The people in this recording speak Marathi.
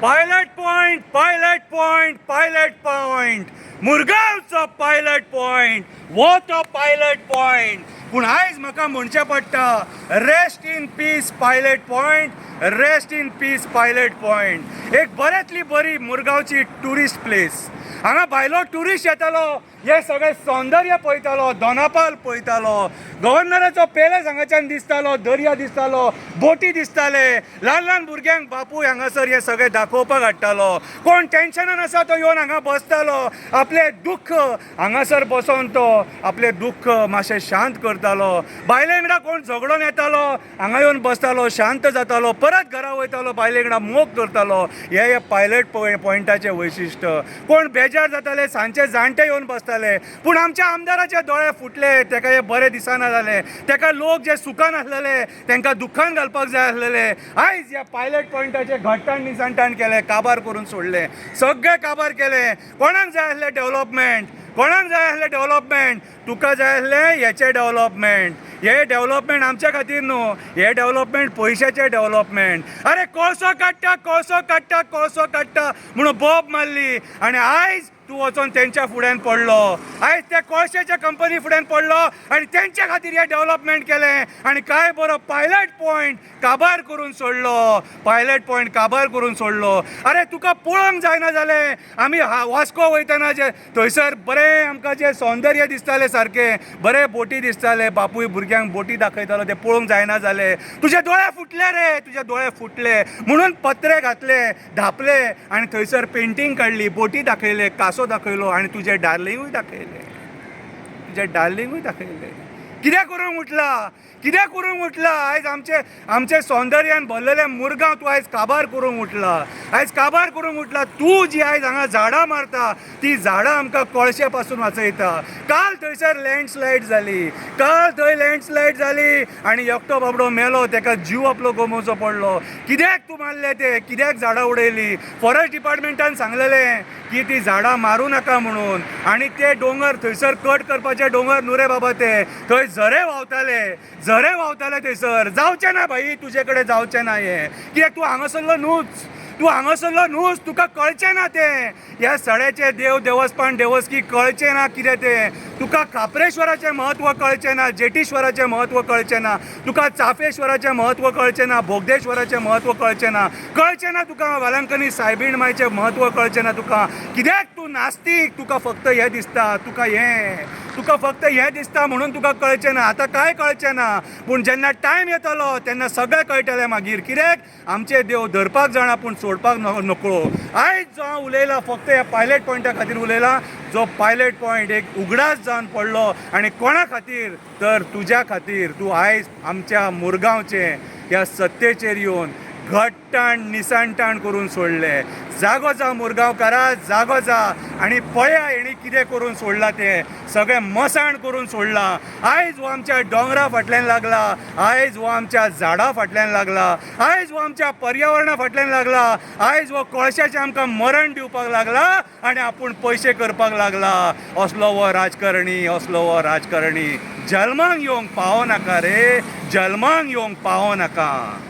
पायलट पॉइंट मुरगांवचो पायलट पॉइंट वो तो पायलट पॉइंट. पूण आयज म्हाका म्हणचें पडटा rest in peace pilot point, rest in peace pilot point. एक बऱ्यांतली बरी मुरगांवची ट्युरिस्ट प्लेस. हांगा भायलो ट्युरिस्ट येतालो, हे सगळे सौंदर्य पळयतालो, दोनापाल पळयतालो, गव्हर्नराचो पॅलेस हांगाच्यान दिसतालो, दर्या दिसतालो, बोटी दिसताले, ल्हान ल्हान भुरग्यांक बापूय हांगासर हे सगळे दाखोवपाक हाडटालो. कोण टेन्शनान आसा तो येवन हांगा बसतालो, आपले दुख्ख हांगासर बसोन तो आपले दुख्ख मातशें शांत करतालो. बायले वांगडा कोण झगडोन येतालो हांगा येवन बसतालो, शांत जातालो, परत घरा वयतालो, बायले वांगडा मोग करतालो. हे पायलट पॉइंटाचें वैशिश्ट्य. कोण बेजार जाताले सांजचे जाणटे येवन बसताले, पूण आमच्या आमदाराचे दोळे फुटले, ताका हे बरे दिसना जाले, ताका लोक जे सुखान आसलेले तांकां दुखान घालपाक जाय आसलेले. आयज ह्या पायलट पॉइंटाचे घट्टाण निसांटाण केले, काबार करून सोडले, सगळे काबार केले. कोणाक जाय आसले डेव्हलपमेंट, कोणाक जाय आसले डेव्हलपमेंट? तुका जाय आसले हेचे डेव्हलपमेंट. हे डेव्हलपमेंट आमच्या खातीर न्हू, हे डेव्हलपमेंट पयशाचे डेव्हलपमेंट. अरे कोळसो काडटा म्हणून बोब मारली आनी आयज तूं वचोन तेंच्या फुड्यान पडलो. आयज त्या कोळशाच्या कंपनी फुड्यान पडलो आनी तेंच्या खातीर हे डेव्हलपमेंट केलें आनी काय बरो पायलट पॉइंट काबार करून सोडलो, पायलट पॉइंट काबार करून सोडलो. अरे तुका पळोवंक जायना जालें? आमी वास्को वयतना जे थंयसर बरें आमकां जे सौंदर्य दिसतालें, सारकें बरे बोटी दिसताले, बापूय भुरग्यांक बोटी दाखयतालो, ते पळोवंक जायना जालें. तुजे दोळे फुटले रे, तुजे दोळे फुटले म्हणून पत्रे घातले, धापले आनी थंयसर पेंटींग काडली, बोटी दाखयले, कासो दाखयलो आनी तुजे डार्लिंगूय दाखयले. कित्याक करूंक उठला? आयज आमचे सौंदर्यान भरलेले मुरगांव तूं आयज काबार करूंक उठला. तूं जी आयज हांगा झाडां मारता, ती झाडां आमकां कळशे पासून वाचयता. काल थंयसर लँडस्लायड जाली आनी एकटो बाबडो मेलो, ताका जीव आपलो गमोवचो पडलो. कित्याक तूं मारले ते? कित्याक झाडां उडयली? फॉरेस्ट डिपार्टमेंटान सांगलेलें की ती झाडां मारूं नाका म्हणून. आनी ते दोंगर थंयसर कट करपाचे दोंगर न्हू रे बाबा, ते थंय झरे व्हांवताले थंयसर. जावचें ना भाई, तुजे कडेन जावचें ना हें. कित्याक तूं हांगासरलो न्हूच, तुका कळचें ना तें. ह्या सड्याचे देवस्थान देवस्की कळचें ना कितें तें. तुका खापरेश्वराचें म्हत्व कळचें ना, जेटीश्वराचें म्हत्व कळचें ना, तुका चाफेश्वराचें म्हत्व कळचें ना, बोगदेश्वराचें म्हत्व कळचें ना तुका वालांकनी सायबीण मांयचें म्हत्व कळचें ना तुका. कित्याक तूं नास्तीक? तुका फक्त हें दिसता, तुका फक्त हें दिसता म्हणून तुका कळचें ना. आतां कांय कळचें ना, पूण जेन्ना टायम येतलो तेन्ना सगळें कळटलें मागीर. कित्याक आमचे देव धरपाक जाणा पूण सोडपाक नकळो. आयज जो हांव उलयलां फक्त ह्या पायलट पॉइंटा खातीर उलयलां, जो पायलट पॉइंट एक उगडास जावन पडलो आनी कोणा खातीर तर तुज्या खातीर. तूं आयज आमच्या मुरगांवचें ह्या सत्तेचेर येवन घट्टाण निसांटाण करून सोडले. जागो जा मुरगांवकारा, जागो जा आनी पळया हेणी कितें करून सोडलां तें. सगळें मसाण करून सोडलां. आयज हो आमच्या दोंगरा फाटल्यान लागला, आयज हो आमच्या झाडां फाटल्यान लागला, आयज हो आमच्या पर्यावरणा फाटल्यान लागला, आयज हो कोळशाचें आमकां मरण दिवपाक लागला आनी आपूण पयशे करपाक लागला. असलो हो राजकारणी जल्माक येवंक पावो नाका रे, जल्माक येवंक पावो नाका.